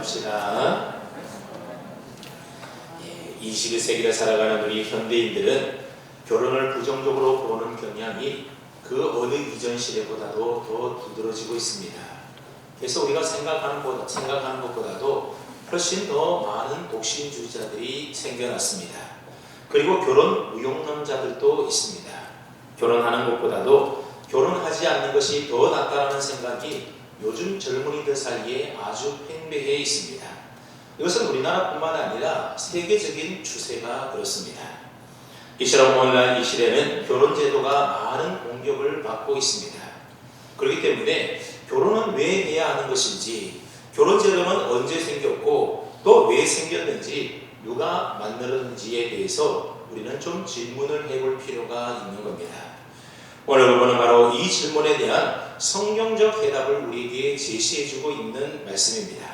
합시다. 21세기를 살아가는 우리 현대인들은 결혼을 부정적으로 보는 경향이 그 어느 이전 시대보다도 더 두드러지고 있습니다. 그래서 우리가 생각하는 것보다도 훨씬 더 많은 독신주의자들이 생겨났습니다. 그리고 결혼 무용론자들도 있습니다. 결혼하는 것보다도 결혼하지 않는 것이 더 낫다는 생각이 요즘 젊은이들 사이에 아주 팽배해 있습니다. 이것은 우리나라뿐만 아니라 세계적인 추세가 그렇습니다. 이처럼 오늘날 이 시대는 결혼 제도가 많은 공격을 받고 있습니다. 그렇기 때문에 결혼은 왜 해야 하는 것인지, 결혼 제도는 언제 생겼고 또 왜 생겼는지, 누가 만들었는지에 대해서 우리는 좀 질문을 해볼 필요가 있는 겁니다. 오늘 부분은 바로 이 질문에 대한 성경적 해답을 우리에게 제시해주고 있는 말씀입니다.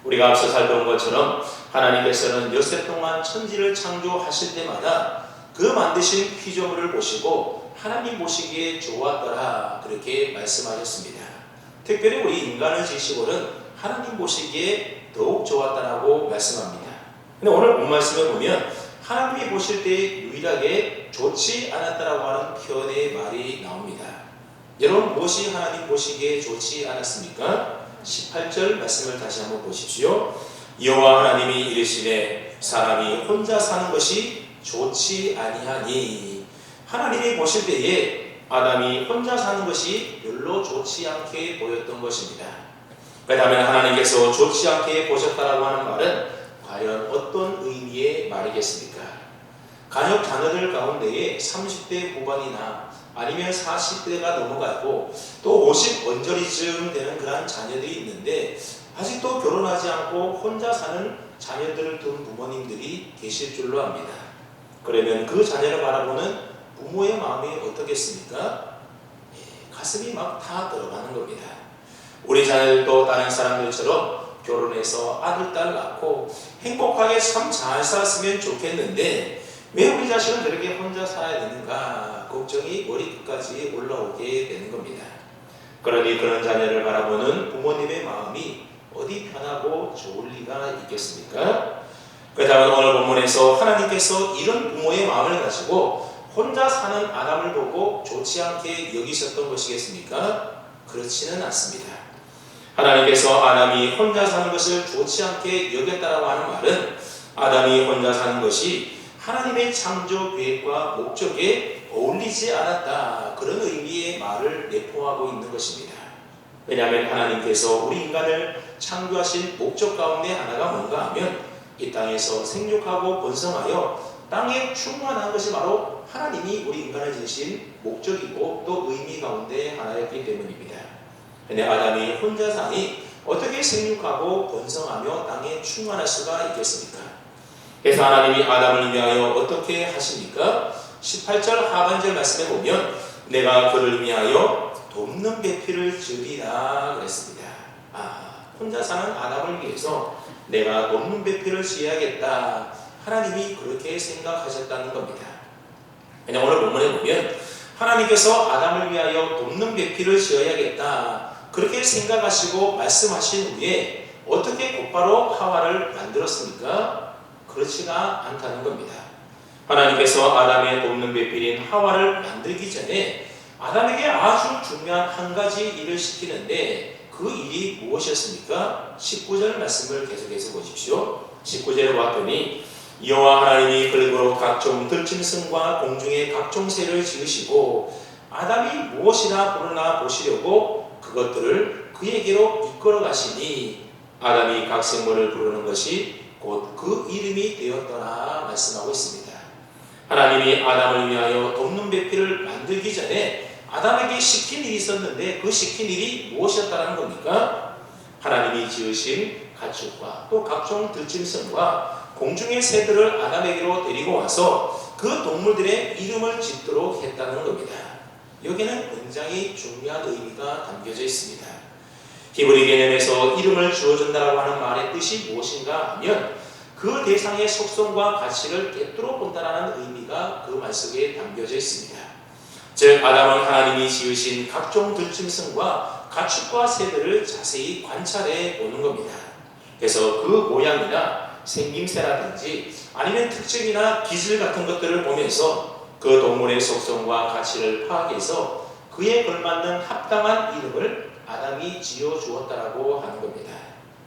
우리가 앞서 살펴본 것처럼 하나님께서는 엿새 동안 천지를 창조하실 때마다 그 만드신 피조물을 보시고 하나님 보시기에 좋았더라, 그렇게 말씀하셨습니다. 특별히 우리 인간을 지으시고는 하나님 보시기에 더욱 좋았다라고 말씀합니다. 근데 오늘 본 말씀에 보면 하나님이 보실 때 유일하게 좋지 않았다라고 하는 표현의 말이 나옵니다. 여러분, 무엇이 하나님 보시기에 좋지 않았습니까? 18절 말씀을 다시 한번 보십시오. 여호와 하나님이 이르시되 사람이 혼자 사는 것이 좋지 아니하니. 하나님이 보실 때에 아담이 혼자 사는 것이 별로 좋지 않게 보였던 것입니다. 그렇다면 하나님께서 좋지 않게 보셨다라고 하는 말은 과연 어떤 의미의 말이겠습니까? 간혹 자녀들 가운데에 30대 후반이나 아니면 40대가 넘어가고 또 50 언저리쯤 되는 그런 자녀들이 있는데 아직도 결혼하지 않고 혼자 사는 자녀들을 둔 부모님들이 계실 줄로 압니다. 그러면 그 자녀를 바라보는 부모의 마음이 어떻겠습니까? 가슴이 막 다 들어가는 겁니다. 우리 자녀들도 다른 사람들처럼 결혼해서 아들, 딸 낳고 행복하게 참 잘 살았으면 좋겠는데 왜 우리 자식은 저렇게 혼자 살아야 되는가 걱정이 머리끝까지 올라오게 되는 겁니다. 그러니 그런 자녀를 바라보는 부모님의 마음이 어디 편하고 좋을 리가 있겠습니까? 그렇다면 오늘 본문에서 하나님께서 이런 부모의 마음을 가지고 혼자 사는 아담을 보고 좋지 않게 여기셨던 것이겠습니까? 그렇지는 않습니다. 하나님께서 아담이 혼자 사는 것을 좋지 않게 여겼다라고 하는 말은 아담이 혼자 사는 것이 하나님의 창조 계획과 목적에 어울리지 않았다, 그런 의미의 말을 내포하고 있는 것입니다. 왜냐하면 하나님께서 우리 인간을 창조하신 목적 가운데 하나가 뭔가 하면 이 땅에서 생육하고 번성하여 땅에 충만한 것이 바로 하나님이 우리 인간을 지으신 목적이고 또 의미 가운데 하나였기 때문입니다. 근데 아담이 혼자 사니 어떻게 생육하고 번성하며 땅에 충만할 수가 있겠습니까? 그래서 하나님이 아담을 위하여 어떻게 하십니까? 18절 하반절 말씀에 보면 내가 그를 위하여 돕는 배필을 지으리라 그랬습니다. 혼자 사는 아담을 위해서 내가 돕는 배필을 지어야겠다, 하나님이 그렇게 생각하셨다는 겁니다. 그냥 오늘 본문에 보면 하나님께서 아담을 위하여 돕는 배필을 지어야겠다, 그렇게 생각하시고 말씀하신 후에 어떻게 곧바로 하와를 만들었습니까? 그렇지가 않다는 겁니다. 하나님께서 아담의 돕는 배필인 하와를 만들기 전에 아담에게 아주 중요한 한 가지 일을 시키는데 그 일이 무엇이었습니까? 19절 말씀을 계속해서 보십시오. 19절에 봤더니 여호와 하나님이 그리고 각종 들짐승과 공중의 각종 새를 지으시고 아담이 무엇이나 부르나 보시려고 그것들을 그에게로 이끌어 가시니 아담이 각 생물을 부르는 것이 곧 그 이름이 되었더라 말씀하고 있습니다. 하나님이 아담을 위하여 돕는 배필을 만들기 전에 아담에게 시킨 일이 있었는데 그 시킨 일이 무엇이었다는 겁니까? 하나님이 지으신 가축과 또 각종 들짐승과 공중의 새들을 아담에게로 데리고 와서 그 동물들의 이름을 짓도록 했다는 겁니다. 여기는 굉장히 중요한 의미가 담겨져 있습니다. 히브리 개념에서 이름을 주어준다라고 하는 말의 뜻이 무엇인가 하면 그 대상의 속성과 가치를 꿰뚫어 본다라는 의미가 그 말 속에 담겨져 있습니다. 즉 아담은 하나님이 지으신 각종 들짐승과 가축과 새들을 자세히 관찰해 보는 겁니다. 그래서 그 모양이나 생김새라든지 아니면 특징이나 기질 같은 것들을 보면서 그 동물의 속성과 가치를 파악해서 그에 걸맞는 합당한 이름을 아담이 지어 주었다라고 하는 겁니다.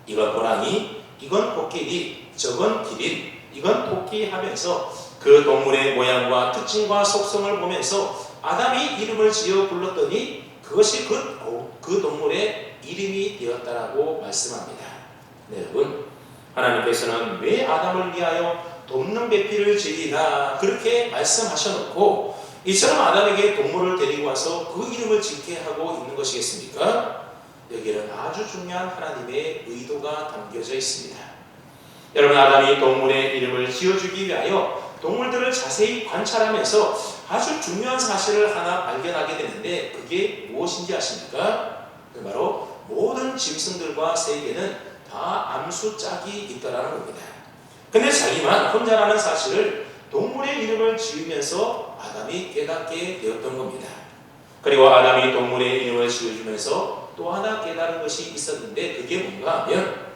이건 호랑이, 이건 코끼리, 저건 기린, 이건 토끼 하면서 그 동물의 모양과 특징과 속성을 보면서 아담이 이름을 지어 불렀더니 그것이 그 동물의 이름이 되었다라고 말씀합니다. 네, 여러분, 하나님께서는 왜 아담을 위하여 돕는 배필을 지으리라 그렇게 말씀하셔놓고 이처럼 아담에게 동물을 데리고 와서 그 이름을 짓게 하고 있는 것이겠습니까? 여기에는 아주 중요한 하나님의 의도가 담겨져 있습니다. 여러분, 아담이 동물의 이름을 지어주기 위하여 동물들을 자세히 관찰하면서 아주 중요한 사실을 하나 발견하게 되는데 그게 무엇인지 아십니까? 그 바로 모든 짐승들과 새에게는 다 암수짝이 있다라는 겁니다. 근데 자기만 혼자라는 사실을 동물의 이름을 지으면서 아담이 깨닫게 되었던 겁니다. 그리고 아담이 동물의 이름을 지어주면서 또 하나 깨달은 것이 있었는데 그게 뭔가 하면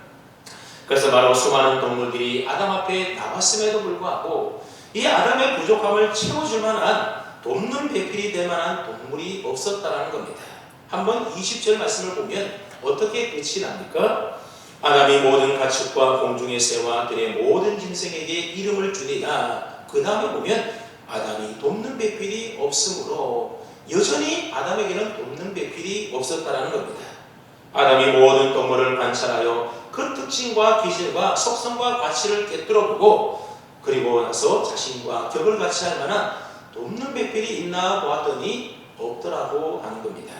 그래서 바로 수많은 동물들이 아담 앞에 나왔음에도 불구하고 이 아담의 부족함을 채워줄 만한 돕는 배필이 될 만한 동물이 없었다라는 겁니다. 한번 20절 말씀을 보면 어떻게 끝이 납니까? 아담이 모든 가축과 공중의 새와 들의 모든 짐승에게 이름을 주니라. 그 다음에 보면 아담이 돕는 배필이 없으므로 여전히 아담에게는 돕는 배필이 없었다라는 겁니다. 아담이 모든 동물을 관찰하여 그 특징과 기질과 속성과 가치를 꿰뚫어보고 그리고 나서 자신과 격을 같이 할 만한 돕는 배필이 있나 보았더니 없더라고 하는 겁니다.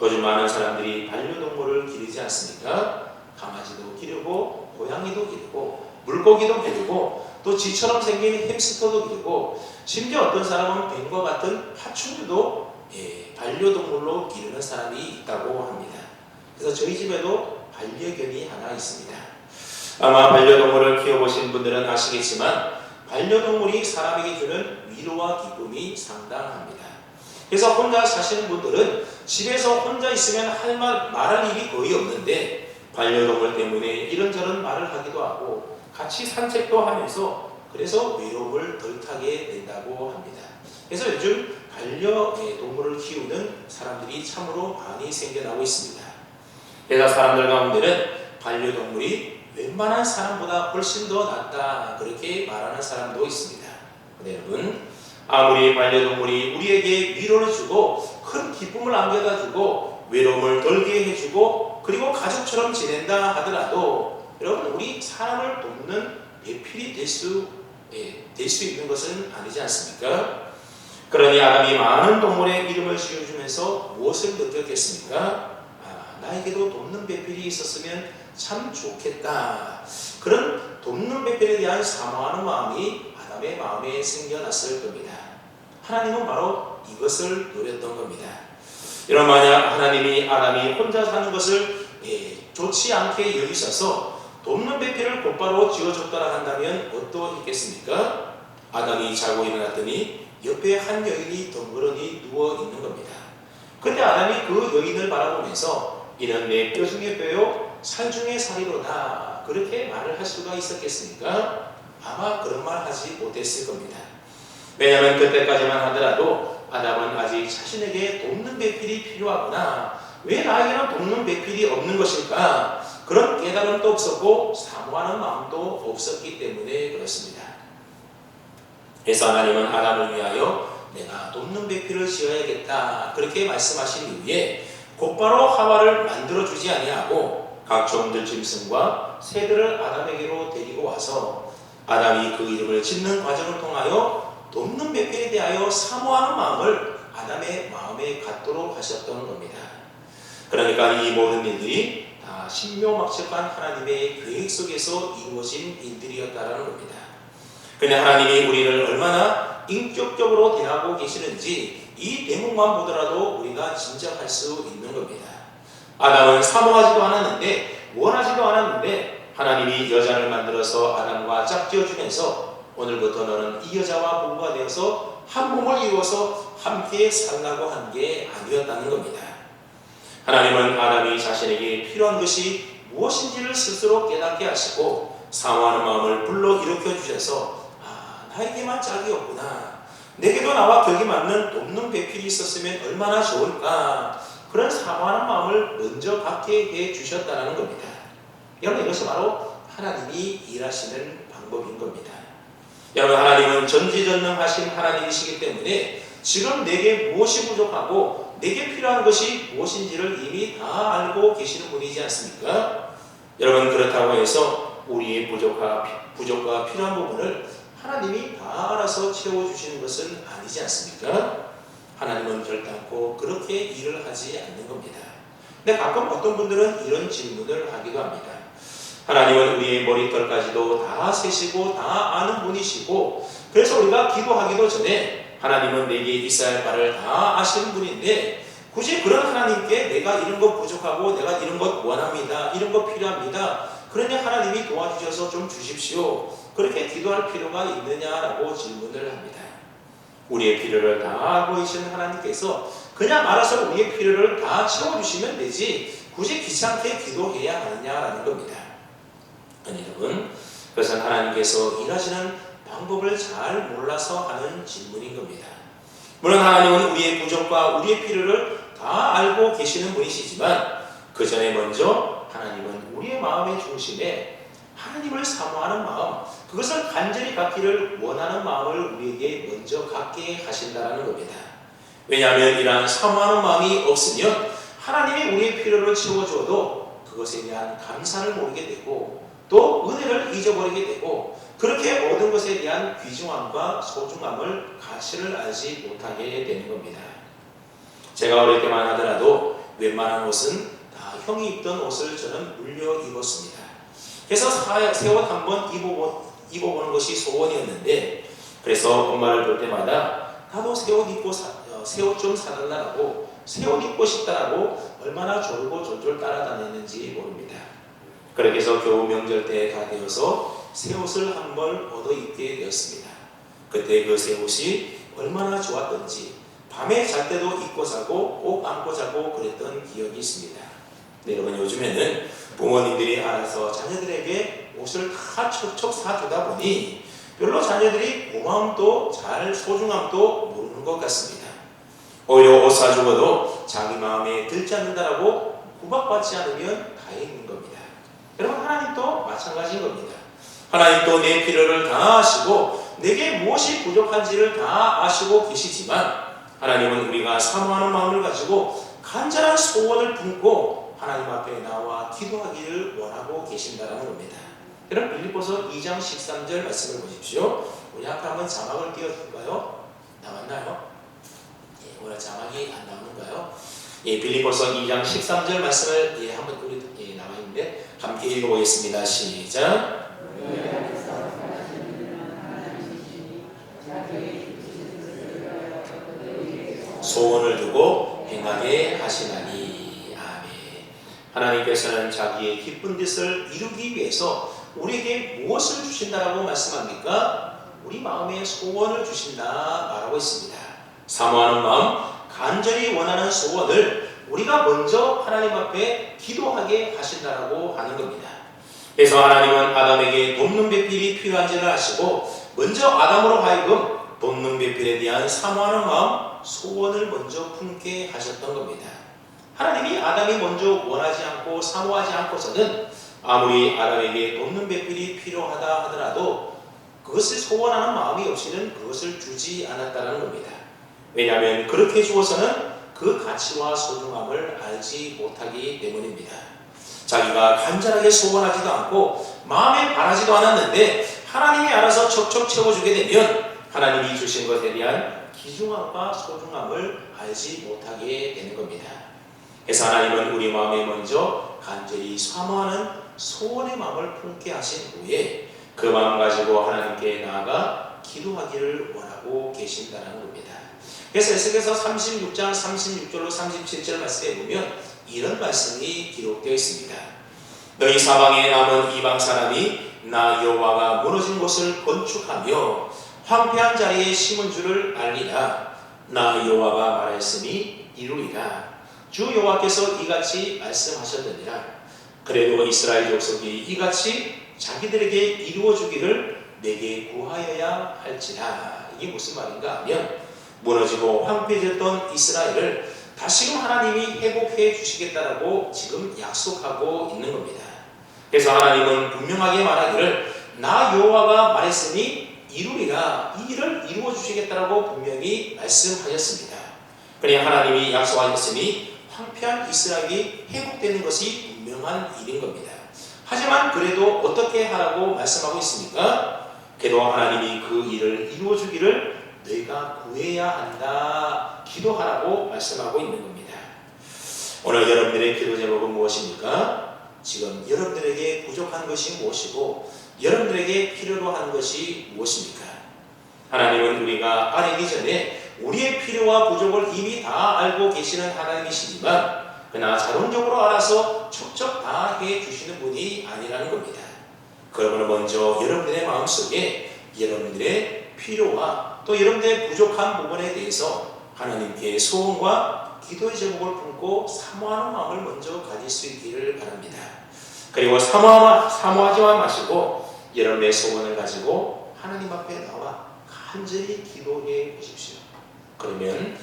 요즘 많은 사람들이 반려동물을 기르지 않습니까? 강아지도 기르고 고양이도 기르고 물고기도 기르고 또 쥐처럼 생긴 햄스터도 기르고 심지어 어떤 사람은 뱀과 같은 파충류도 반려동물로 기르는 사람이 있다고 합니다. 그래서 저희 집에도 반려견이 하나 있습니다. 아마 반려동물을 키워보신 분들은 아시겠지만 반려동물이 사람에게 주는 위로와 기쁨이 상당합니다. 그래서 혼자 사시는 분들은 집에서 혼자 있으면 말할 일이 거의 없는데 반려동물 때문에 이런저런 말을 하기도 하고 같이 산책도 하면서 그래서 외로움을 덜 타게 된다고 합니다. 그래서 요즘 반려동물을 키우는 사람들이 참으로 많이 생겨나고 있습니다. 그래서 사람들 가운데는 반려동물이 웬만한 사람보다 훨씬 더 낫다 그렇게 말하는 사람도 있습니다. 네, 여러분, 아무리 반려동물이 우리에게 위로를 주고 큰 기쁨을 안겨다 주고 외로움을 덜게 해주고 그리고 가족처럼 지낸다 하더라도 여러분, 우리 사람을 돕는 배필이 될 수 있는 것은 아니지 않습니까? 그러니 아담이 많은 동물의 이름을 지어주면서 무엇을 느꼈겠습니까? 나에게도 돕는 배필이 있었으면 참 좋겠다. 그런 돕는 배필에 대한 사모하는 마음이 아담의 마음에 생겨났을 겁니다. 하나님은 바로 이것을 노렸던 겁니다. 여러분, 만약 하나님이 아담이 혼자 사는 것을 좋지 않게 여기셔서 돕는 배필을 곧바로 지어줬다라 한다면 어떠했겠습니까? 아담이 자고 일어났더니 옆에 한 여인이 덩그러니 누워 있는 겁니다. 그때 아담이 그 여인을 바라보면서 이는 내 뼈 중에 뼈요 살 중에 살이로다 그렇게 말을 할 수가 있었겠습니까? 아마 그런 말 하지 못했을 겁니다. 왜냐하면 그때까지만 하더라도 아담은 아직 자신에게 돕는 배필이 필요하구나, 왜 나에게는 돕는 배필이 없는 것일까, 그런 깨달음도 없었고 사모하는 마음도 없었기 때문에 그렇습니다. 그래서 하나님은 아담을 위하여 내가 돕는 배필을 지어야겠다 그렇게 말씀하신 이후에 곧바로 하와를 만들어주지 아니하고 각종 들짐승과 새들을 아담에게로 데리고 와서 아담이 그 이름을 짓는 과정을 통하여 돕는 배필에 대하여 사모하는 마음을 아담의 마음에 갖도록 하셨던 겁니다. 그러니까 이 모든 일들이 다 신묘막측한 하나님의 계획 속에서 이루어진 일들이었다라는 겁니다. 그런데 하나님이 우리를 얼마나 인격적으로 대하고 계시는지 이 대목만 보더라도 우리가 짐작할 수 있는 겁니다. 아담은 사모하지도 않았는데 원하지도 않았는데 하나님이 여자를 만들어서 아담과 짝지어주면서 오늘부터 너는 이 여자와 부부가 되어서 한 몸을 이루어서 함께 살라고 한 게 아니었다는 겁니다. 하나님은 아담이 자신에게 필요한 것이 무엇인지를 스스로 깨닫게 하시고 사모하는 마음을 불러일으켜 주셔서 나에게만 짝이 없구나, 내게도 나와 격이 맞는 돕는 배필이 있었으면 얼마나 좋을까, 그런 사모하는 마음을 먼저 갖게 해 주셨다는 겁니다. 여러분, 이것이 바로 하나님이 일하시는 방법인 겁니다. 여러분, 하나님은 전지전능하신 하나님이시기 때문에 지금 내게 무엇이 부족하고 내게 필요한 것이 무엇인지를 이미 다 알고 계시는 분이지 않습니까? 여러분, 그렇다고 해서 우리의 부족과 필요한 부분을 하나님이 다 알아서 채워주시는 것은 아니지 않습니까? 하나님은 결단코 그렇게 일을 하지 않는 겁니다. 근데 가끔 어떤 분들은 이런 질문을 하기도 합니다. 하나님은 우리의 머리털까지도 다 세시고 다 아는 분이시고, 그래서 우리가 기도하기도 전에 하나님은 내게 있어야 할 바를 다 아시는 분인데 굳이 그런 하나님께 내가 이런 것 부족하고 내가 이런 것 원합니다, 이런 것 필요합니다, 그러니 하나님이 도와주셔서 좀 주십시오, 그렇게 기도할 필요가 있느냐라고 질문을 합니다. 우리의 필요를 다 알고 계시는 하나님께서 그냥 알아서 우리의 필요를 다 채워주시면 되지 굳이 귀찮게 기도해야 하느냐라는 겁니다. 여러분, 그것은 하나님께서 일하시는 방법을 잘 몰라서 하는 질문인 겁니다. 물론 하나님은 우리의 부족과 우리의 필요를 다 알고 계시는 분이시지만 그 전에 먼저 하나님은 우리의 마음의 중심에 하나님을 사모하는 마음, 그것을 간절히 갖기를 원하는 마음을 우리에게 먼저 갖게 하신다는 겁니다. 왜냐하면 이러한 사모하는 마음이 없으면 하나님이 우리의 필요를 채워주어도 그것에 대한 감사를 모르게 되고 또 은혜를 잊어버리게 되고 그렇게 얻은 것에 대한 귀중함과 소중함을, 가치를 알지 못하게 되는 겁니다. 제가 어릴 때만 하더라도 웬만한 옷은 다 형이 입던 옷을 저는 물려 입었습니다. 그래서 새 옷 한번 입어보는 것이 소원이었는데, 그래서 엄마를 볼 때마다 나도 새 옷 입고 새 옷 좀 사달라고, 새 옷 입고 싶다라고 얼마나 졸고 졸졸 따라다녔는지 모릅니다. 그렇게 해서 겨우 명절 때가 되어서 새 옷을 한 벌 얻어 입게 되었습니다. 그때 그 새 옷이 얼마나 좋았던지 밤에 잘 때도 입고 자고 꼭 안고 자고 그랬던 기억이 있습니다. 네, 여러분, 요즘에는 부모님들이 알아서 자녀들에게 옷을 다 척척 사주다 보니 별로 자녀들이 고마움도 잘 소중함도 모르는 것 같습니다. 오히려 옷 사주고도 자기 마음에 들지 않는다라고 구박받지 않으면 다행인 겁니다. 여러분, 하나님도 마찬가지인 겁니다. 하나님도 내 필요를 다 아시고 내게 무엇이 부족한지를 다 아시고 계시지만 하나님은 우리가 사모하는 마음을 가지고 간절한 소원을 품고 하나님 앞에 나와 기도하기를 원하고 계신다는 겁니다. 여러분, 빌립보서 2장 13절 말씀을 보십시오. 우리 앞에 한번 자막을 띄워줄까요? 나왔나요? 오늘 자막이 안 나오는가요? 빌립보서 2장 13절 말씀을 한번 우리 나와 있는데 함께 읽어보겠습니다. 시작. 소원을 두고 행하게 하시나니. 아멘. 하나님께서는 자기의 기쁜 뜻을 이루기 위해서 우리에게 무엇을 주신다라고 말씀합니까? 우리 마음의 소원을 주신다 말하고 있습니다. 사모하는 마음, 간절히 원하는 소원을 우리가 먼저 하나님 앞에 기도하게 하신다라고 하는 겁니다. 그래서 하나님은 아담에게 돕는 배필이 필요한지를 아시고 먼저 아담으로 하여금 돕는 배필에 대한 사모하는 마음, 소원을 먼저 품게 하셨던 겁니다. 하나님이 아담이 먼저 원하지 않고 사모하지 않고서는 아무리 아담에게 돕는 배필이 필요하다 하더라도 그것을 소원하는 마음이 없이는 그것을 주지 않았다는 겁니다. 왜냐하면 그렇게 주어서는 그 가치와 소중함을 알지 못하기 때문입니다. 자기가 간절하게 소원하지도 않고 마음에 바라지도 않았는데 하나님이 알아서 척척 채워주게 되면 하나님이 주신 것에 대한 귀중함과 소중함을 알지 못하게 되는 겁니다. 그래서 하나님은 우리 마음에 먼저 간절히 사모하는 소원의 마음을 품게 하신 후에 그 마음 가지고 하나님께 나아가 기도하기를 원하고 계신다는 겁니다. 그래서 에스겔서 36장 36절로 37절 말씀에 보면 이런 말씀이 기록되어 있습니다. 너희 사방에 남은 이방 사람이 나 여호와가 무너진 곳을 건축하며 황폐한 자리에 심은 줄을 알리라. 나 여호와가 말하였으니 이루리라. 주 여호와께서 이같이 말씀하셨느니라. 그래도 이스라엘 족속이 이같이 자기들에게 이루어주기를 내게 구하여야 할지라. 이게 무슨 말인가 하면 무너지고 황폐해졌던 이스라엘을 다시금 하나님이 회복해 주시겠다라고 지금 약속하고 있는 겁니다. 그래서 하나님은 분명하게 말하기를 나 여호와가 말했으니 이루리라. 이 일을 이루어 주시겠다라고 분명히 말씀하셨습니다. 그러니 하나님이 약속하셨으니 황폐한 이스라엘이 회복되는 것이 분명한 일인 겁니다. 하지만 그래도 어떻게 하라고 말씀하고 있습니까? 그래도 하나님이 그 일을 이루어 주기를 너희가 구해야 한다. 기도하라고 말씀하고 있는 겁니다. 오늘 여러분들의 기도 제목은 무엇입니까? 지금 여러분들에게 부족한 것이 무엇이고 여러분들에게 필요로 하는 것이 무엇입니까? 하나님은 우리가 알기 전에 우리의 필요와 부족을 이미 다 알고 계시는 하나님이시지만 그러나 자동적으로 알아서 척척 다 해주시는 분이 아니라는 겁니다. 그러므로 먼저 여러분들의 마음속에 여러분들의 필요와 또 여러분들의 부족한 부분에 대해서 하나님께 소원과 기도의 제목을 품고 사모하는 마음을 먼저 가질 수 있기를 바랍니다. 그리고 사모하지만 마시고 여러분의 소원을 가지고 하나님 앞에 나와 간절히 기도해 보십시오. 그러면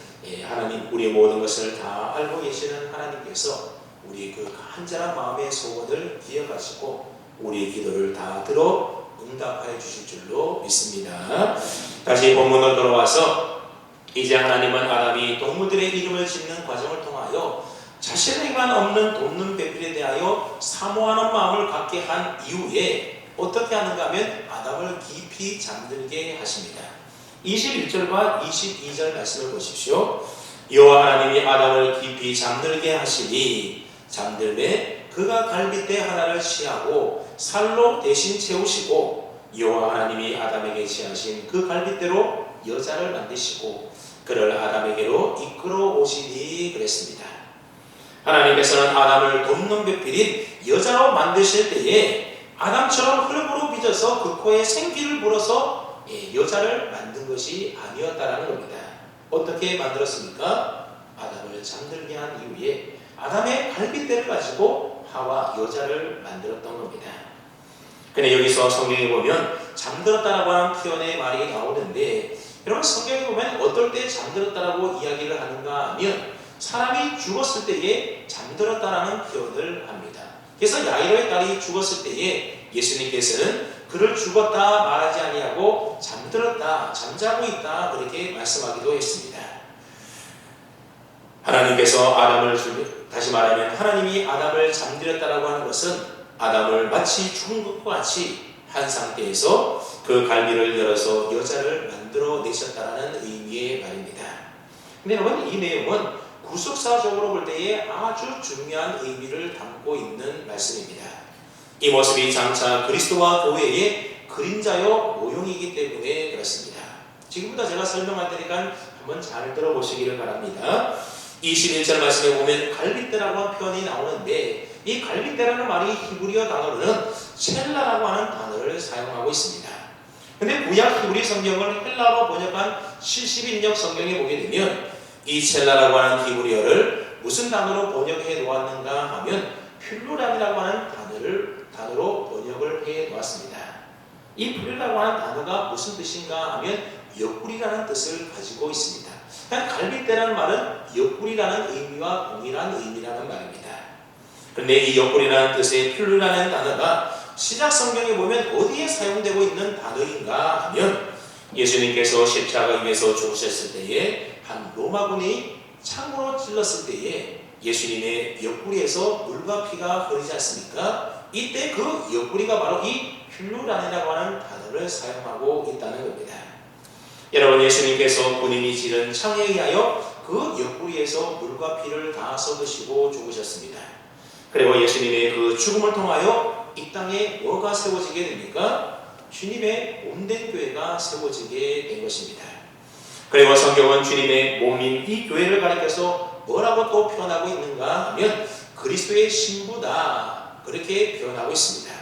하나님 우리의 모든 것을 다 알고 계시는 하나님께서 우리의 그 간절한 마음의 소원을 기억하시고 우리의 기도를 다 들어 응답하여 주실 줄로 믿습니다. 다시 본문으로 돌아와서 이제 하나님은 아담이 동물들의 이름을 짓는 과정을 통하여 자신에게만 없는 돕는 배필에 대하여 사모하는 마음을 갖게 한 이후에 어떻게 하는가 하면 아담을 깊이 잠들게 하십니다. 21절과 22절 말씀을 보십시오. 여호와 하나님이 아담을 깊이 잠들게 하시니 잠들매 그가 갈빗대 하나를 취하고 살로 대신 채우시고 여호와 하나님이 아담에게 취하신 그 갈빗대로 여자를 만드시고 그를 아담에게로 이끌어 오시니 그랬습니다. 하나님께서는 아담을 돕는 배필인 여자로 만드실 때에 아담처럼 흙으로 빚어서 그 코에 생기를 불어서 여자를 만든 것이 아니었다라는 겁니다. 어떻게 만들었습니까? 아담을 잠들게 한 이후에 아담의 갈빗대를 가지고 하와 여자를 만들었던 겁니다. 근데 여기서 성경에 보면 잠들었다라고 하는 표현의 말이 나오는데 여러분 성경에 보면 어떨 때 잠들었다라고 이야기를 하는가 하면 사람이 죽었을 때에 잠들었다라는 표현을 합니다. 그래서 야이로의 딸이 죽었을 때에 예수님께서는 그를 죽었다 말하지 아니하고 잠들었다, 잠자고 있다 그렇게 말씀하기도 했습니다. 하나님께서 다시 말하면 하나님이 아담을 잠들였다라고 하는 것은 아담을 마치 죽은 것과 같이 한 상태에서 그 갈비를 열어서 여자를 만들어 내셨다라는 의미의 말입니다. 근데 여러분 이 내용은 구속사적으로 볼 때에 아주 중요한 의미를 담고 있는 말씀입니다. 이 모습이 장차 그리스도와 교회의 그림자요 모형이기 때문에 그렇습니다. 지금부터 제가 설명할 테니까 한번 잘 들어보시기를 바랍니다. 21절 말씀에 보면 갈빗대라고 하는 표현이 나오는데 이 갈빗대라는 말이 히브리어 단어로는 첼라라고 하는 단어를 사용하고 있습니다. 근데 구약 히브리 성경을 헬라어로 번역한 70인역 성경에 보게 되면 이 첼라라고 하는 히브리어를 무슨 단어로 번역해 놓았는가 하면 필루람이라고 하는 단어로 번역을 해 놓았습니다. 이 필루라고 하는 단어가 무슨 뜻인가 하면 옆구리라는 뜻을 가지고 있습니다. 그러니까 갈빗대라는 말은 옆구리라는 의미와 동일한 의미라는 말입니다. 그런데 이 옆구리라는 뜻의 필루라는 단어가 신약 성경에 보면 어디에 사용되고 있는 단어인가 하면 예수님께서 십자가 위에서 죽으셨을 때에 한 로마군이 창으로 찔렀을 때에 예수님의 옆구리에서 물과 피가 흐르지 않습니까? 이때 그 옆구리가 바로 이 필루라니라고 하는 단어를 사용하고 있다는 겁니다. 여러분 예수님께서 군인이 지른 창에 의하여 그 옆구리에서 물과 피를 다 쏟으시고 죽으셨습니다. 그리고 예수님의 그 죽음을 통하여 이 땅에 뭐가 세워지게 됩니까? 주님의 몸된 교회가 세워지게 된 것입니다. 그리고 성경은 주님의 몸인 이 교회를 가리켜서 뭐라고 또 표현하고 있는가 하면 그리스도의 신부다 그렇게 표현하고 있습니다.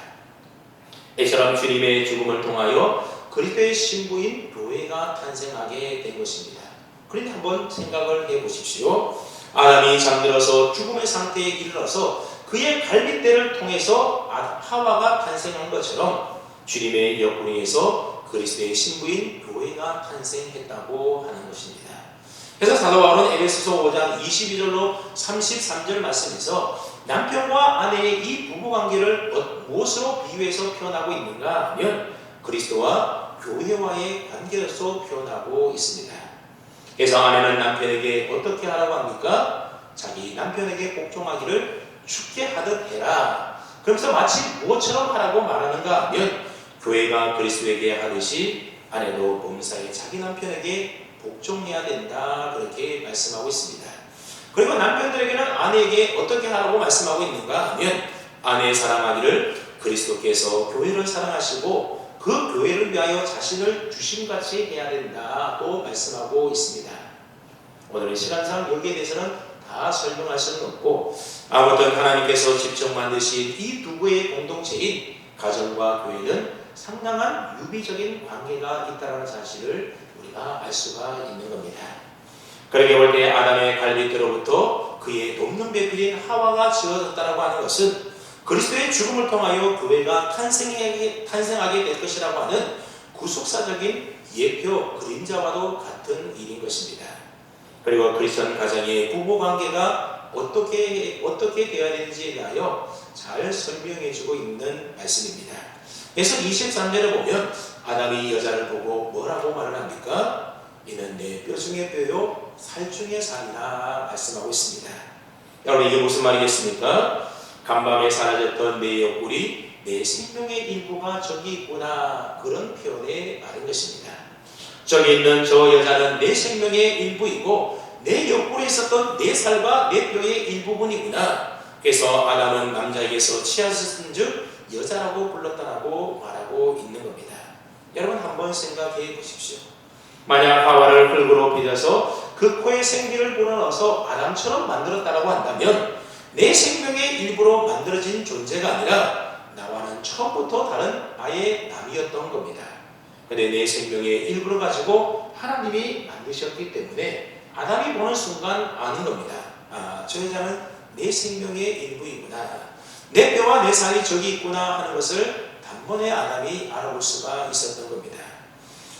이처럼 주님의 죽음을 통하여 그리스도의 신부인 교회가 탄생하게 된 것입니다. 그런데 한번 생각을 해보십시오. 아담이 잠들어서 죽음의 상태에 이르러서 그의 갈빗대를 통해서 하와가 탄생한 것처럼 주님의 옆구리에서 그리스도의 신부인 교회가 탄생했다고 하는 것입니다. 그래서 사도 바울은 에베소서 5장 22절로 33절 말씀에서 남편과 아내의 이 부부관계를 무엇으로 비유해서 표현하고 있는가 하면 그리스도와 교회와의 관계로서 표현하고 있습니다. 그래서 아내는 남편에게 어떻게 하라고 합니까? 자기 남편에게 복종하기를 죽게 하듯 해라. 그러면서 마치 무엇처럼 하라고 말하는가 하면 교회가 그리스도에게 하듯이 아내도 범사에 자기 남편에게 복종해야 된다, 그렇게 말씀하고 있습니다. 그리고 남편들에게는 아내에게 어떻게 하라고 말씀하고 있는가 하면 아내의 사랑하기를 그리스도께서 교회를 사랑하시고 그 교회를 위하여 자신을 주심같이 해야 된다고 말씀하고 있습니다. 오늘의 시간상 여기에 대해서는 다 설명할 수는 없고 아무튼 하나님께서 직접 만드신 이 두 구의 공동체인 가정과 교회는 상당한 유비적인 관계가 있다는 사실을 우리가 알 수가 있는 겁니다. 그렇게 볼 때 아담의 갈빗대로부터 그의 돕는 배필인 하와가 지어졌다고 하는 것은 그리스도의 죽음을 통하여 교회가 탄생하게 될 것이라고 하는 구속사적인 예표 그림자와도 같은 일인 것입니다. 그리고 크리스천 가정의 부부관계가 어떻게 되어야 되는지에 대하여 잘 설명해주고 있는 말씀입니다. 그래서 23절에 보면 아담이 여자를 보고 뭐라고 말을 합니까? 이는 내 뼈 중에 뼈요 살 중에 살이라 말씀하고 있습니다. 여러분 이게 무슨 말이겠습니까? 간밤에 사라졌던 내 옆구리, 내 생명의 일부가 저기 있구나, 그런 표현의 말인 것입니다. 저기 있는 저 여자는 내 생명의 일부이고 내 옆구리에 있었던 내 살과 내 뼈의 일부분이구나. 그래서 아담은 남자에게서 치앗은 즉 여자라고 불렀다라고 말하고 있는 겁니다. 여러분 한번 생각해 보십시오. 만약 하와를 흙으로 빚어서 그 코에 생기를 불어넣어서 아담처럼 만들었다라고 한다면 내 생명의 일부로 만들어진 존재가 아니라 나와는 처음부터 다른 아예 남이었던 겁니다. 그런데 내 생명의 일부를 가지고 하나님이 만드셨기 때문에 아담이 보는 순간 아는 겁니다. 저 여자는 내 생명의 일부이구나, 내 뼈와 내 살이 저기 있구나 하는 것을 단번에 아담이 알아볼 수가 있었던 겁니다.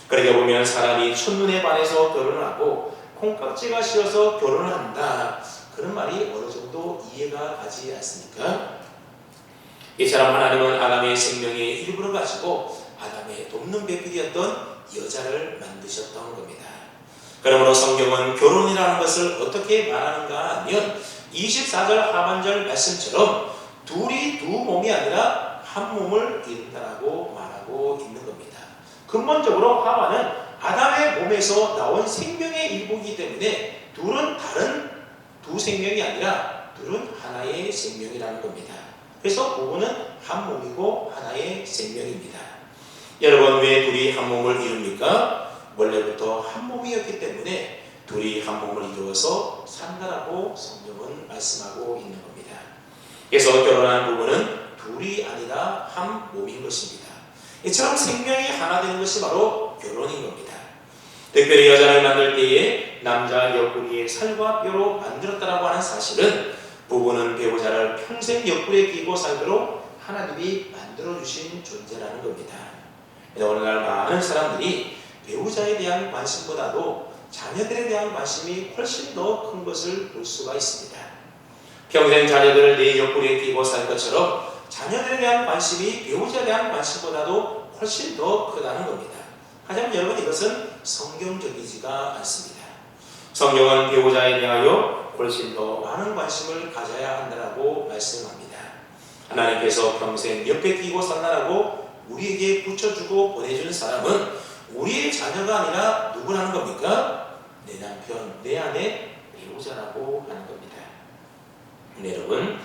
그렇게 보면 사람이 첫눈에 반해서 결혼을 하고 콩깍지가 씌어서 결혼을 한다, 그런 말이 어느 정도 이해가 가지 않습니까? 이처럼 하나님은 아담의 생명의 일부를 가지고 아담의 돕는 배필이었던 여자를 만드셨던 겁니다. 그러므로 성경은 결혼이라는 것을 어떻게 말하는가 하면 24절 하반절 말씀처럼 둘이 두 몸이 아니라 한 몸을 이룬다라고 말하고 있는 겁니다. 근본적으로 하와는 아담의 몸에서 나온 생명의 일부이기 때문에 둘은 다른 두 생명이 아니라 둘은 하나의 생명이라는 겁니다. 그래서 부부는 한 몸이고 하나의 생명입니다. 여러분 왜 둘이 한 몸을 이룹니까? 원래부터 한 몸이었기 때문에 둘이 한 몸을 이루어서 산다라고 성경은 말씀하고 있는 겁니다. 그래서 결혼한 부부는 둘이 아니라 한 몸인 것입니다. 이처럼 생명이 하나 되는 것이 바로 결혼인 겁니다. 특별히 여자를 만들 때에 남자 옆구리에 살과 뼈로 만들었다라고 하는 사실은 부부는 배우자를 평생 옆구리에 끼고 살도록 하나님이 만들어주신 존재라는 겁니다. 오늘날 많은 사람들이 배우자에 대한 관심보다도 자녀들에 대한 관심이 훨씬 더 큰 것을 볼 수가 있습니다. 평생 자녀들을 내 옆구리에 끼고 살 것처럼 자녀들에 대한 관심이 배우자에 대한 관심보다도 훨씬 더 크다는 겁니다. 하지만 여러분 이것은 성경적이지가 않습니다. 성경은 배우자에 대하여 훨씬 더 많은 관심을 가져야 한다고 말씀합니다. 하나님께서 평생 옆에 끼고 살라라고 우리에게 붙여주고 보내주는 사람은 우리의 자녀가 아니라 누구라는 겁니까? 내 남편, 내 아내, 배우자라고 하는 겁니다. 여러분,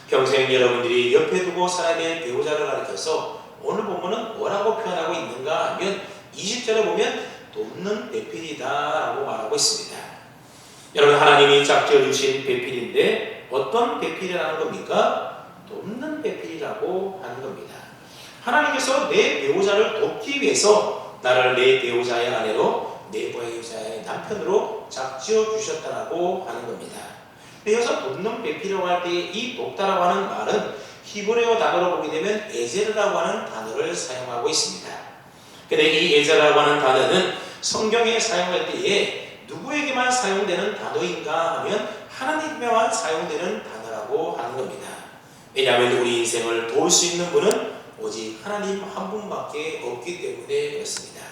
평생 여러분들이 옆에 두고 살아야 될 배우자를 가리켜서 오늘 본문은 뭐라고 표현하고 있는가 하면 20절에 보면 돕는 배필이다 라고 말하고 있습니다. 여러분 하나님이 짝지어 주신 배필인데 어떤 배필이라는 겁니까? 돕는 배필이라고 하는 겁니다. 하나님께서 내 배우자를 돕기 위해서 나를 내 배우자의 아내로 내 배우자의 남편으로 짝지어 주셨다라고 하는 겁니다. 여기서 돕는 배필이라고 할 때 이 돕다라고 하는 말은 히브리어 단어로 보게 되면 에제르라고 하는 단어를 사용하고 있습니다. 근데 이 에제르라고 하는 단어는 성경에 사용할 때에 누구에게만 사용되는 단어인가 하면 하나님에만 사용되는 단어라고 하는 겁니다. 왜냐하면 우리 인생을 도울 수 있는 분은 오직 하나님 한 분밖에 없기 때문에 그렇습니다.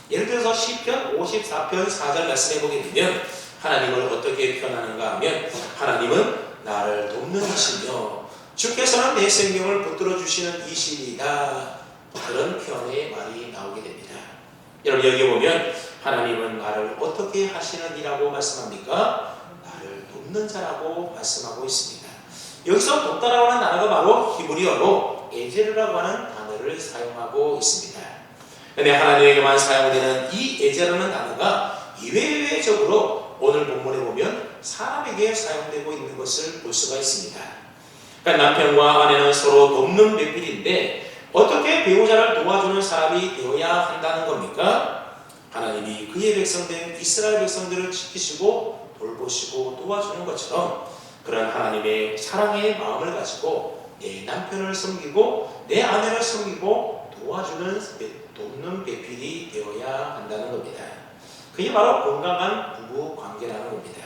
예를 들어서 시편 54편 4절 말씀해 보게 되면 하나님을 어떻게 표현하는가 하면 하나님은 나를 돕는 이시며 주께서는 내 생명을 붙들어 주시는 이시이다. 그런 표현의 말이 나오게 됩니다. 여러분 여기 보면 하나님은 나를 어떻게 하시는 이라고 말씀합니까? 나를 돕는 자라고 말씀하고 있습니다. 여기서 돕다라고 하는 단어가 바로 히브리어로 에제르라고 하는 단어를 사용하고 있습니다. 그런데 하나님에게만 사용되는 이 에제르라는 단어가 이외적으로 오늘 본문에 보면 사람에게 사용되고 있는 것을 볼 수가 있습니다. 그러니까 남편과 아내는 서로 돕는 배필인데 어떻게 배우자를 도와주는 사람이 되어야 한다는 겁니까? 하나님이 그의 백성된 이스라엘 백성들을 지키시고 돌보시고 도와주는 것처럼 그런 하나님의 사랑의 마음을 가지고 내 남편을 섬기고 내 아내를 섬기고 돕는 배필이 되어야 한다는 겁니다. 그게 바로 건강한 부부 관계라는 겁니다.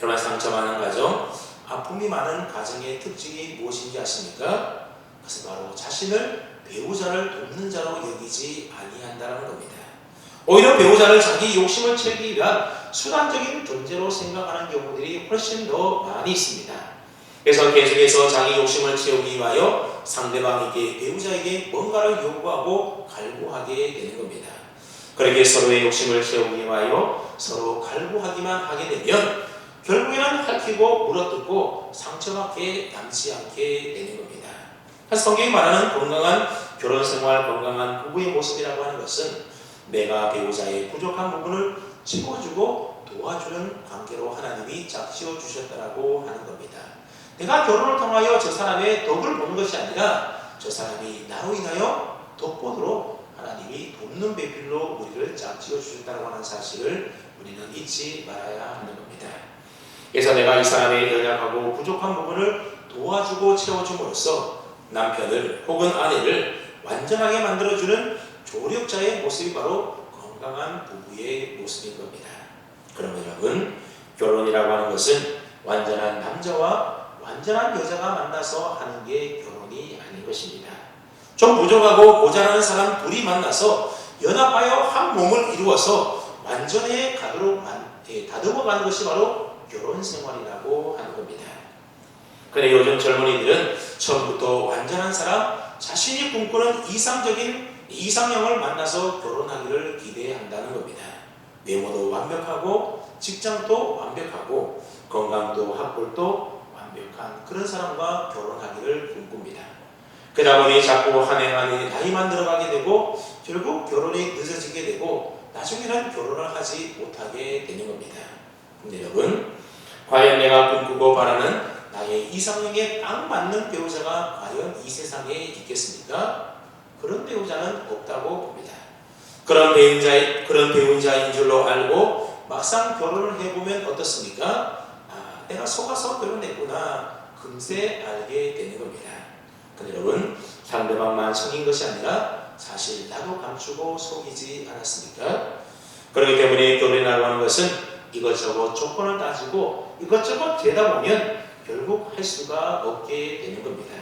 여러분 상처 많은 가정, 아픔이 많은 가정의 특징이 무엇인지 아십니까? 그것은 바로 자신을 배우자를 돕는 자로 여기지 아니한다는 겁니다. 오히려 배우자를 자기 욕심을 채우기 위한 수단적인 존재로 생각하는 경우들이 훨씬 더 많이 있습니다. 그래서 계속해서 자기 욕심을 채우기 위하여 상대방에게 배우자에게 뭔가를 요구하고 갈구하게 되는 겁니다. 그렇게 서로의 욕심을 채우기 위하여 서로 갈구하기만 하게 되면 결국에는 핥히고 물어뜯고 상처밖에 남지 않게 되는 겁니다. 성경이 말하는 건강한 결혼생활, 건강한 부부의 모습이라고 하는 것은 내가 배우자의 부족한 부분을 채워주고 도와주는 관계로 하나님이 짝지어 주셨다라고 하는 겁니다. 내가 결혼을 통하여 저 사람의 덕을 보는 것이 아니라 저 사람이 나로 인하여 덕보도록 하나님이 돕는 배필로 우리를 짝지어 주셨다고 하는 사실을 우리는 잊지 말아야 하는 겁니다. 그래서 내가 이 사람의 연약하고 부족한 부분을 도와주고 채워줌으로써 남편을 혹은 아내를 완전하게 만들어주는 조력자의 모습이 바로 건강한 부부의 모습인 겁니다. 그러면 여러분, 결혼이라고 하는 것은 완전한 남자와 완전한 여자가 만나서 하는 게 결혼이 아닌 것입니다. 좀 부족하고 모자라는 사람 둘이 만나서 연합하여 한 몸을 이루어서 완전히 가도록 다듬어가는 것이 바로 결혼 생활이라고 하는 겁니다. 그런데 요즘 젊은이들은 처음부터 완전한 사람, 자신이 꿈꾸는 이상형을 만나서 결혼하기를 기대한다는 겁니다. 외모도 완벽하고 직장도 완벽하고 건강도 학벌도 완벽한 그런 사람과 결혼하기를 꿈꿉니다. 그러다 보니 자꾸 한 해 한 해 나이만 들어가게 되고 결국 결혼이 늦어지게 되고 나중에는 결혼을 하지 못하게 되는 겁니다. 근데 여러분, 과연 내가 꿈꾸고 바라는 나의 이상형에 딱 맞는 배우자가 과연 이 세상에 있겠습니까? 그런 배우자는 없다고 봅니다. 그런 배우자인 줄로 알고 막상 결혼을 해보면 어떻습니까? 내가 속아서 결혼했구나 금세 알게 되는 겁니다. 근데 여러분, 상대방만 속인 것이 아니라 사실 나도 감추고 속이지 않았습니까? 그렇기 때문에 결혼이라고 하는 것은 이것저것 조건을 따지고 이것저것 되다 보면 결국 할 수가 없게 되는 겁니다.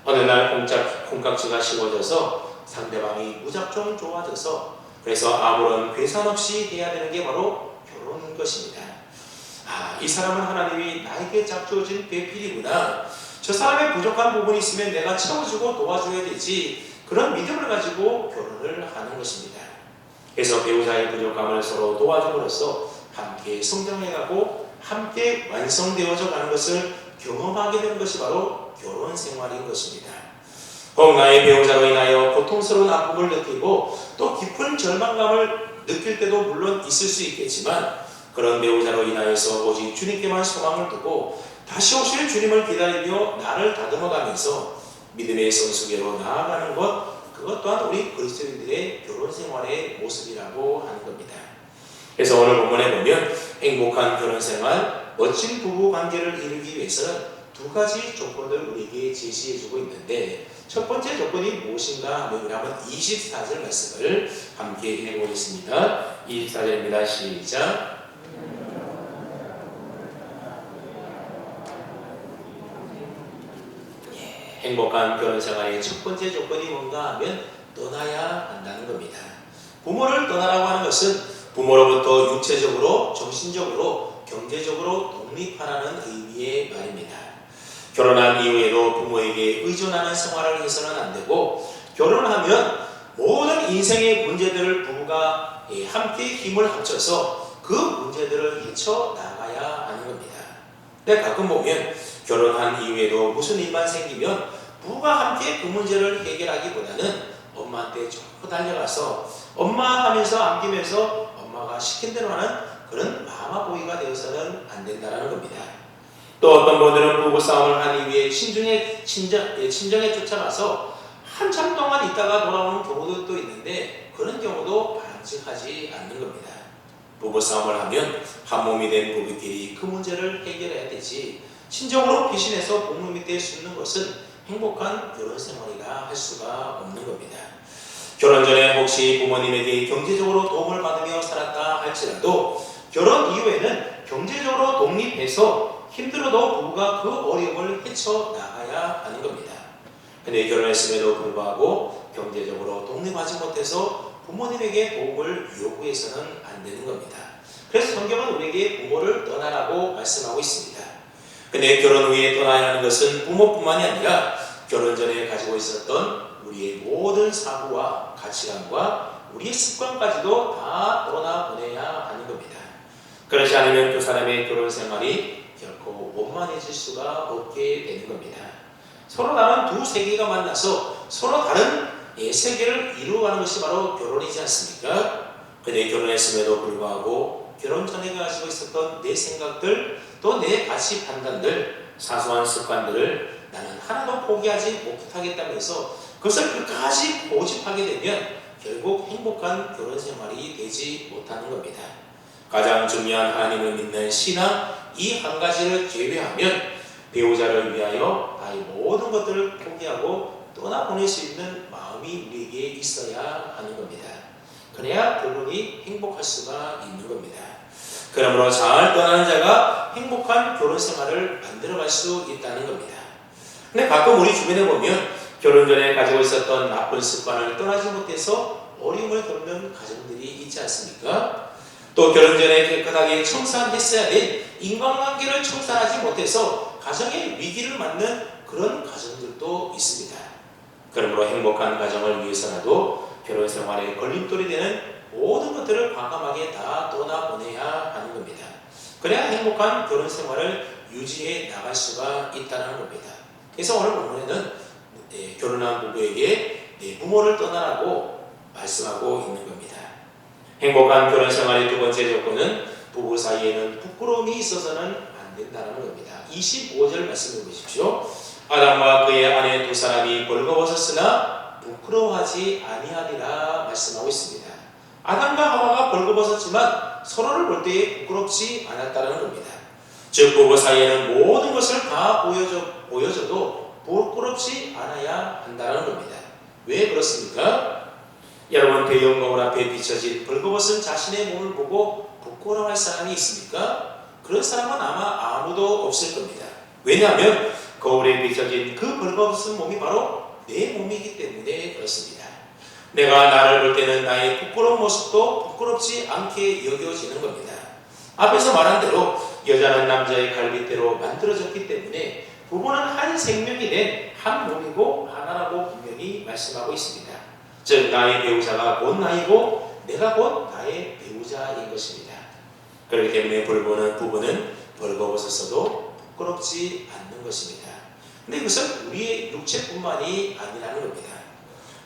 어느 날 콩깍지가 씌워져서 상대방이 무작정 좋아져서 그래서 아무런 계산 없이 해야 되는 게 바로 결혼인 것입니다. 이 사람은 하나님이 나에게 짝주어진 배필이구나. 저 사람의 부족한 부분이 있으면 내가 채워주고 도와줘야 되지. 그런 믿음을 가지고 결혼을 하는 것입니다. 그래서 배우자의 부족함을 서로 도와줌으로써 함께 성장해가고 함께 완성되어져 가는 것을 경험하게 되는 것이 바로 결혼 생활인 것입니다. 혹 나의 배우자로 인하여 고통스러운 아픔을 느끼고 또 깊은 절망감을 느낄 때도 물론 있을 수 있겠지만 그런 배우자로 인하여서 오직 주님께만 소망을 두고 다시 오실 주님을 기다리며 나를 다듬어가면서 믿음의 성숙계로 나아가는 것, 그것 또한 우리 그리스도인들의 결혼 생활의 모습이라고 하는 겁니다. 그래서 오늘 본문에 보면 행복한 결혼 생활, 멋진 부부 관계를 이루기 위해서는 두 가지 조건을 우리에게 제시해주고 있는데, 첫 번째 조건이 무엇인가 하면 24절 말씀을 함께 읽어보겠습니다. 24절입니다. 시작. 행복한 결혼 생활의 첫 번째 조건이 뭔가 하면 떠나야 한다는 겁니다. 부모를 떠나라고 하는 것은 부모로부터 육체적으로, 정신적으로, 경제적으로 독립하라는 의미의 말입니다. 결혼한 이후에도 부모에게 의존하는 생활을 해서는 안 되고, 결혼하면 모든 인생의 문제들을 부부가 함께 힘을 합쳐서 그 문제들을 헤쳐나가야 하는 겁니다. 근데 가끔 보면 결혼한 이후에도 무슨 일만 생기면 부부가 함께 그 문제를 해결하기보다는 엄마한테 쭉 달려가서 엄마 하면서 안기면서 엄마가 시킨 대로 하는 그런 마마보이가 되어서는 안 된다는 겁니다. 또 어떤 분들은 부부싸움을 한 이후에 친정에 쫓아가서 한참 동안 있다가 돌아오는 경우도 있는데, 그런 경우도 바람직하지 않는 겁니다. 부부싸움을 하면 한 몸이 된 부부끼리 그 문제를 해결해야 되지, 친정으로 피신해서 부모 밑에 숨는 것은 행복한 결혼 생활이라 할 수가 없는 겁니다. 결혼 전에 혹시 부모님에게 경제적으로 도움을 받으며 살았다 할지라도 결혼 이후에는 경제적으로 독립해서 힘들어도 부부가 그 어려움을 헤쳐나가야 하는 겁니다. 근데 결혼했음에도 불구하고 경제적으로 독립하지 못해서 부모님에게 도움을 요구해서는 안 되는 겁니다. 그래서 성경은 우리에게 부모를 떠나라고 말씀하고 있습니다. 근데 결혼 후에 떠나야 하는 것은 부모뿐만이 아니라 결혼 전에 가지고 있었던 우리의 모든 사고와 가치관과 우리의 습관까지도 다 떠나보내야 하는 겁니다. 그렇지 않으면 두 사람의 결혼 생활이 결코 원만해질 수가 없게 되는 겁니다. 서로 다른 두 세계가 만나서 서로 다른 세계를 이루어가는 것이 바로 결혼이지 않습니까? 근데 결혼했음에도 불구하고 결혼 전에 가지고 있었던 내 생각들, 또 내 가치 판단들, 사소한 습관들을 나는 하나도 포기하지 못하겠다면서 그것을 끝까지 고집하게 되면 결국 행복한 결혼 생활이 되지 못하는 겁니다. 가장 중요한 하나님을 믿는 신앙 이 한 가지를 제외하면 배우자를 위하여 나의 모든 것들을 포기하고 떠나보낼 수 있는 마음이 우리에게 있어야 하는 겁니다. 그래야 결혼이 행복할 수가 있는 겁니다. 그러므로 잘 떠나는 자가 행복한 결혼 생활을 만들어갈 수 있다는 겁니다. 근데 가끔 우리 주변에 보면 결혼 전에 가지고 있었던 나쁜 습관을 떠나지 못해서 어려움을 겪는 가정들이 있지 않습니까? 또 결혼 전에 깨끗하게 청산했어야 된 인간관계를 청산하지 못해서 가정의 위기를 맞는 그런 가정들도 있습니다. 그러므로 행복한 가정을 위해서라도 결혼 생활에 걸림돌이 되는 모든 것들을 과감하게 다 떠나보내야 하는 겁니다. 그래야 행복한 결혼 생활을 유지해 나갈 수가 있다는 겁니다. 그래서 오늘 본문에는 결혼한 부부에게 내 부모를 떠나라고 말씀하고 있는 겁니다. 행복한 결혼 생활의 두 번째 조건은 부부 사이에는 부끄러움이 있어서는 안 된다는 겁니다. 25절 말씀해 보십시오. 아담과 그의 아내 두 사람이 벌거벗었으나 부끄러워하지 아니하리라 말씀하고 있습니다. 아담과 하와가 벌거벗었지만 서로를 볼 때에 부끄럽지 않았다는 겁니다. 즉 부부 사이에는 모든 것을 다 보여줘도 부끄럽지 않아야 한다는 겁니다. 왜 그렇습니까? 여러분, 대형 거울 앞에 비춰진 벌거벗은 자신의 몸을 보고 부끄러워할 사람이 있습니까? 그런 사람은 아마 아무도 없을 겁니다. 왜냐하면 거울에 비춰진 그 벌거벗은 몸이 바로 내 몸이기 때문에 그렇습니다. 내가 나를 볼 때는 나의 부끄러운 모습도 부끄럽지 않게 여겨지는 겁니다. 앞에서 말한 대로 여자는 남자의 갈빗대로 만들어졌기 때문에 부부는 한 생명이 된 한 몸이고 하나라고 분명히 말씀하고 있습니다. 즉 나의 배우자가 곧 나이고 내가 곧 나의 배우자인 것입니다. 그렇기 때문에 부부는 벌거벗었어도 부끄럽지 않는 것입니다. 근데 이것은 우리의 육체뿐만이 아니라는 겁니다.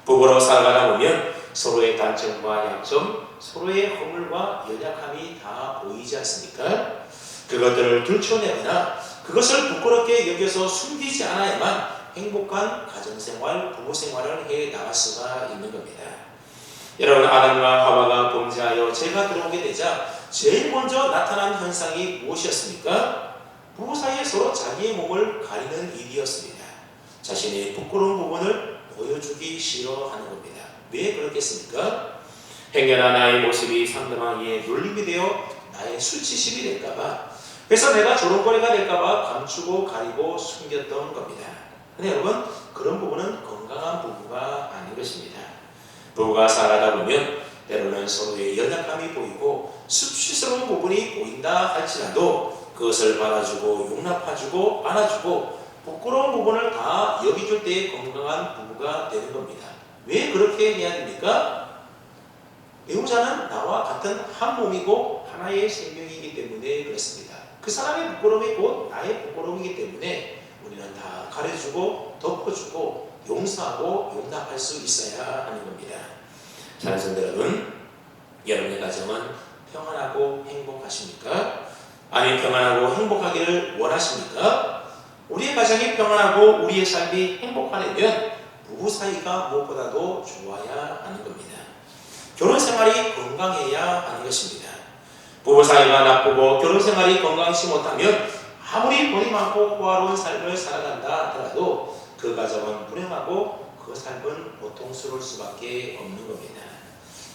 부부로 살아가다 보면 서로의 단점과 약점, 서로의 허물과 연약함이 다 보이지 않습니까? 그것들을 들춰내거나 그것을 부끄럽게 여겨서 숨기지 않아야만 행복한 가정생활, 부부생활을 해 나갈 수가 있는 겁니다. 여러분, 아담과 하와가 범죄하여 죄가 들어오게 되자 제일 먼저 나타난 현상이 무엇이었습니까? 부부 사이에 서로 자기의 몸을 가리는 일이었습니다. 자신의 부끄러운 부분을 보여주기 싫어하는 겁니다. 왜 그렇겠습니까? 행여나 나의 모습이 상대방에게 놀림이 되어 나의 수치심이 될까봐, 그래서 내가 조롱거리가 될까봐 감추고 가리고 숨겼던 겁니다. 근데 여러분, 그런 부분은 건강한 부부가 아닌 것입니다. 부부가 살아가다 보면 때로는 서로의 연약함이 보이고 수치스러운 부분이 보인다 할지라도 그것을 받아주고 용납해주고 안아주고 부끄러운 부분을 다 여기줄 때의 건강한 부부가 되는 겁니다. 왜 그렇게 해야 됩니까? 배우자는 나와 같은 한 몸이고 하나의 생명이기 때문에 그렇습니다. 그 사람의 부끄러움이 곧 나의 부끄러움이기 때문에 우리는 다 가려주고 덮어주고 용서하고 용납할 수 있어야 하는 겁니다. 사랑하는 성도 여러분, 여러분의 가정은 평안하고 행복하십니까? 아니, 평안하고 행복하기를 원하십니까? 우리의 가정이 평안하고 우리의 삶이 행복하려면 부부 사이가 무엇보다도 좋아야 하는 겁니다. 결혼 생활이 건강해야 하는 것입니다. 부부 사이가 나쁘고 결혼 생활이 건강치 못하면 아무리 돈이 많고 호화로운 삶을 살아간다 하더라도 그 가정은 불행하고 그 삶은 고통스러울 수밖에 없는 겁니다.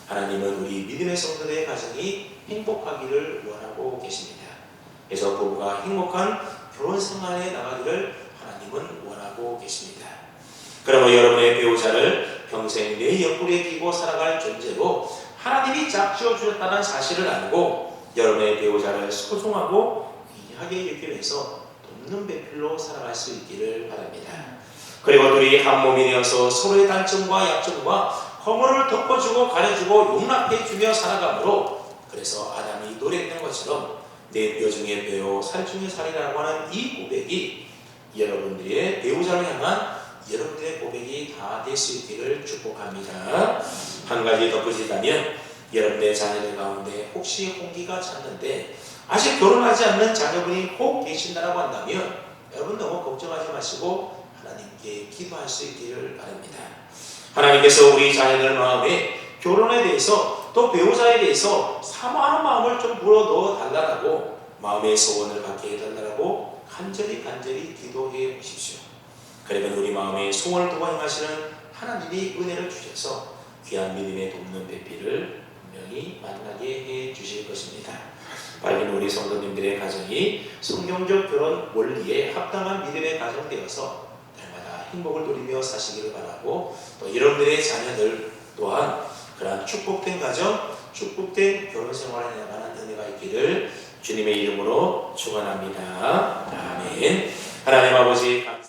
하나님은 우리 믿음의 성도들의 가정이 행복하기를 원하고 계십니다. 그래서 부부가 행복한 결혼 생활에 나가기를 하나님은 원하고 계십니다. 그러므로 여러분의 배우자를 평생 내 옆구리에 끼고 살아갈 존재로 하나님이 짝지어 주셨다는 사실을 알고 여러분의 배우자를 소중하고 귀하게 여기면서 돕는 배필로 살아갈 수 있기를 바랍니다. 그리고 둘이 한 몸이 되어서 서로의 단점과 약점과 허물을 덮어주고 가려주고 용납해주며 살아가므로, 그래서 아담이 노래했던 것처럼 내 뼈 중에 뼈요 살 중에 살이라고 하는 이 고백이 여러분들의 배우자를 향한 여러분들의 고백이 다 될 수 있기를 축복합니다. 한 가지 덧붙이자면, 여러분의 자녀들 가운데 혹시 홍기가 찼는데 아직 결혼하지 않는 자녀분이 혹 계신다라고 한다면 여러분 너무 걱정하지 마시고 하나님께 기도할 수 있기를 바랍니다. 하나님께서 우리 자녀들 마음에 결혼에 대해서 또 배우자에 대해서 사모하는 마음을 좀 불어넣어 달라고, 마음의 소원을 갖게 해달라고 간절히 기도해 보십시오. 그러면 우리 마음의 소원을 두고 행하시는 하나님이 은혜를 주셔서 귀한 믿음의 돕는 배필을 분명히 만나게 해 주실 것입니다. 빨리 우리 성도님들의 가정이 성경적 결혼 원리에 합당한 믿음의 가정 되어서 날마다 행복을 누리며 사시기를 바라고, 또 여러분들의 자녀들 또한 그러한 축복된 가정, 축복된 결혼 생활에 나가는 은혜가 있기를 주님의 이름으로 축원합니다. 아멘. 하나님 아버지,